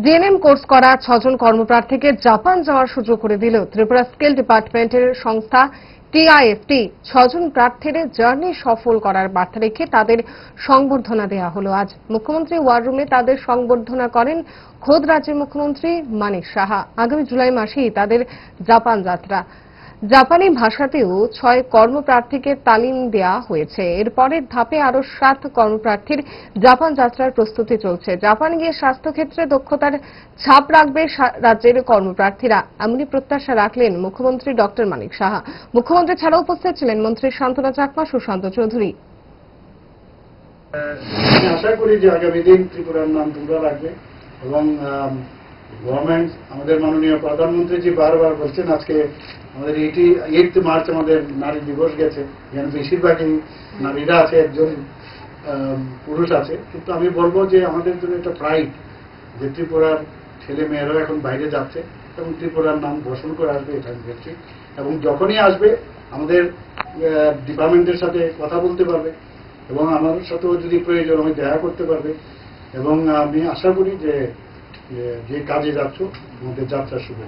ডিএনএম course করা 6 জন কর্মপ্রার্থীকে Japan যাওয়ার সুযোগ করে দিল ত্রিপুরা স্কিল ডিপার্টমেন্টের সংস্থা টিআইএফটি। 6 জন প্রার্থীর জার্নি সফল করার বার্তা রেখে তাদের সংবর্ধনা দেওয়া হলো। আজ মুখ্যমন্ত্রী ওয়ার রুমে তাদের সংবর্ধনা করেন খোদ রাজ্যের মুখ্যমন্ত্রী মানিক সাহা। আগামী জুলাই মাসেই তাদের জাপান যাত্রা। জাপানি ভাষাতেও 6 কর্মপ্রার্থীকে তালিম দেওয়া হয়েছে। এর পরের ধাপে আরো 7 কর্মপ্রার্থীর জাপান যাত্রার প্রস্তুতি চলছে। জাপান গিয়ে স্বাস্থ্য ক্ষেত্রে দক্ষতার ছাপ রাখবে রাজ্যের কর্মপ্রার্থীরা, এমনই প্রত্যাশা রাখলেন মুখ্যমন্ত্রী ডক্টর মানিক সাহা। মুখ্যমন্ত্রী ছাড়াও উপস্থিত ছিলেন মন্ত্রী শান্তনা চাকমা, সুশান্ত চৌধুরী। আমি আশা করি যে আগামী দিন ত্রিপুরার নাম তোমরা রাখবে এবং গভর্নমেন্ট, আমাদের মাননীয় প্রধানমন্ত্রীজি বারবার বলছেন, আজকে আমাদের 8 মার্চ আমাদের নারী দিবস গেছে, যেখানে বেশিরভাগই নারীরা আছে, একজন পুরুষ আছে। কিন্তু আমি বলবো যে আমাদের জন্য একটা প্রাইড যে ত্রিপুরার ছেলে মেয়েরাও এখন বাইরে যাচ্ছে এবং ত্রিপুরার নাম ঘোষণ করে আসবে, এটা দেখছি। এবং যখনই আসবে আমাদের ডিপার্টমেন্টের সাথে কথা বলতে পারবে এবং আমার সাথেও যদি প্রয়োজন হয় দেখা করতে পারবে। এবং আমি আশা করি যে কাজে যাচ্ছ আমাদের যাত্রা শুভ।